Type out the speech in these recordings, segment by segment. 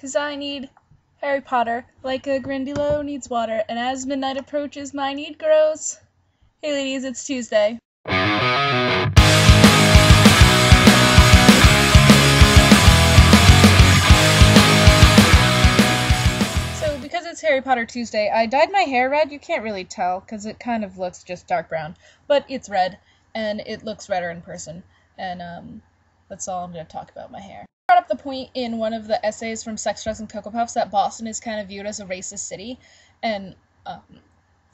'cause I need Harry Potter, like a Grindylow needs water, and as midnight approaches, my need grows. Hey ladies, it's Tuesday. So, because it's Harry Potter Tuesday, I dyed my hair red. You can't really tell, because it kind of looks just dark brown, but it's red, and it looks redder in person, and that's all I'm going to talk about my hair. I brought up the point in one of the essays from Sex, Drugs, and Cocoa Puffs that Boston is kind of viewed as a racist city, and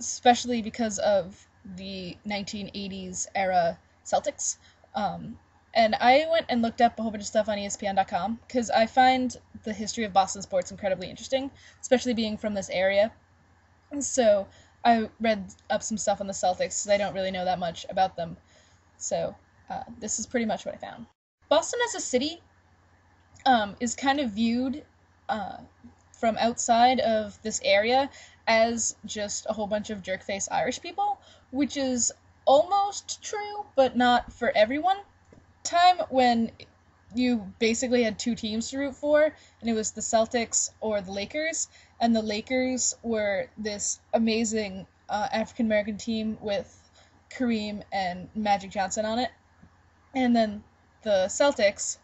especially because of the 1980s era Celtics. And I went and looked up a whole bunch of stuff on ESPN.com, because I find the history of Boston sports incredibly interesting, especially being from this area. And so I read up some stuff on the Celtics, because I don't really know that much about them. So this is pretty much what I found. Boston as a city is kind of viewed from outside of this area as just a whole bunch of jerk-face Irish people, which is almost true, but not for everyone. Time when you basically had two teams to root for, and it was the Celtics or the Lakers, and the Lakers were this amazing African-American team with Kareem and Magic Johnson on it, and then the Celtics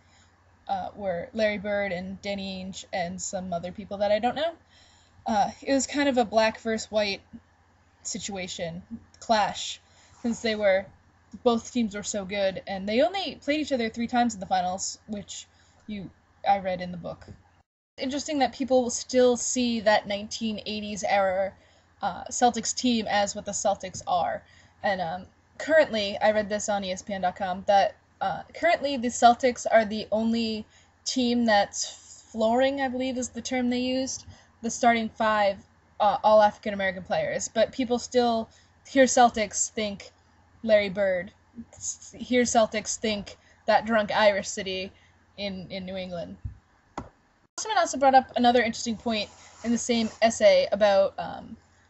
were Larry Bird and Danny Ainge and some other people that I don't know. It was kind of a black versus white situation, clash, since both teams were so good, and they only played each other 3 times in the finals, which I read in the book. It's interesting that people still see that 1980s era Celtics team as what the Celtics are, and currently, I read this on ESPN.com, that currently the Celtics are the only team that's flooring, I believe is the term they used, the starting 5 all African-American players, but people still hear Celtics think Larry Bird, hear Celtics think that drunk Irish city in New England. Someone also brought up another interesting point in the same essay about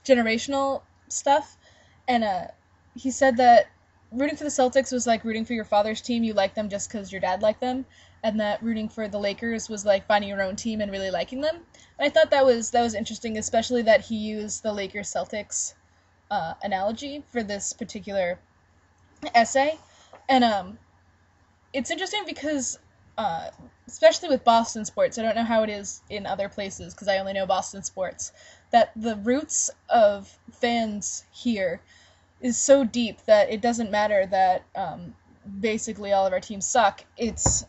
generational stuff, and he said that rooting for the Celtics was like rooting for your father's team. You like them just because your dad liked them, and that rooting for the Lakers was like finding your own team and really liking them. And I thought that was interesting, especially that he used the Lakers-Celtics analogy for this particular essay. And it's interesting because especially with Boston sports, I don't know how it is in other places because I only know Boston sports, that the roots of fans here is so deep that it doesn't matter that basically all of our teams suck. It's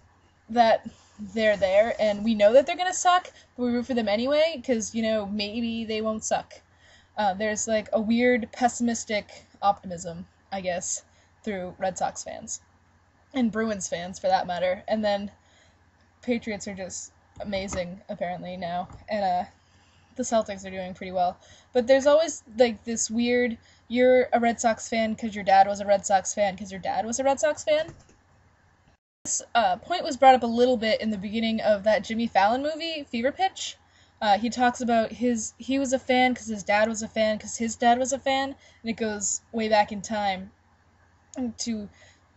that they're there, and we know that they're gonna suck, but we root for them anyway, because, maybe they won't suck. There's, like, a weird pessimistic optimism, I guess, through Red Sox fans. And Bruins fans, for that matter. And then Patriots are just amazing, apparently, now. And, the Celtics are doing pretty well. But there's always, like, this weird, you're a Red Sox fan because your dad was a Red Sox fan because your dad was a Red Sox fan. This point was brought up a little bit in the beginning of that Jimmy Fallon movie, Fever Pitch. He talks about he was a fan because his dad was a fan because his dad was a fan, and it goes way back in time to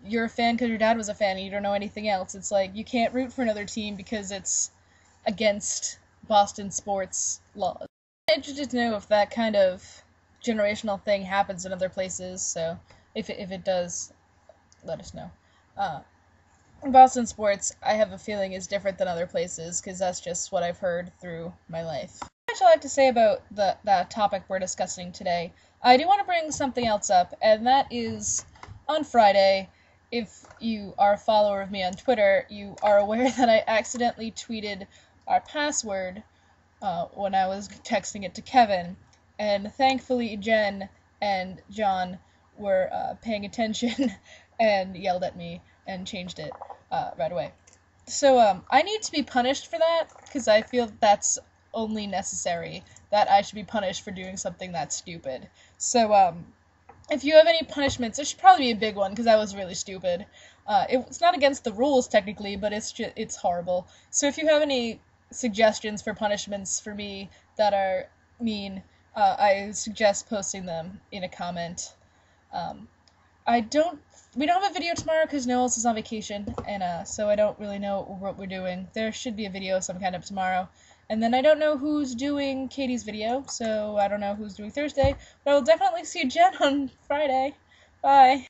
you're a fan because your dad was a fan and you don't know anything else. It's like you can't root for another team because it's against Boston sports laws. I'm interested to know if that kind of generational thing happens in other places, so if it does, let us know. Boston sports, I have a feeling, is different than other places, because that's just what I've heard through my life. Much I have to say about the topic we're discussing today. I do want to bring something else up, and that is, on Friday, if you are a follower of me on Twitter, you are aware that I accidentally tweeted our password when I was texting it to Kevin, and thankfully Jen and John were paying attention and yelled at me and changed it right away. So I need to be punished for that, because I feel that's only necessary, that I should be punished for doing something that stupid. So if you have any punishments, it should probably be a big one, because I was really stupid. It's not against the rules, technically, but it's horrible. So if you have any suggestions for punishments for me that are mean, I suggest posting them in a comment. We don't have a video tomorrow because Noel's is on vacation, and so I don't really know what we're doing. There should be a video of some kind of tomorrow, And then I don't know who's doing Katie's video, so I don't know who's doing Thursday, but I'll definitely see Jen on Friday. Bye!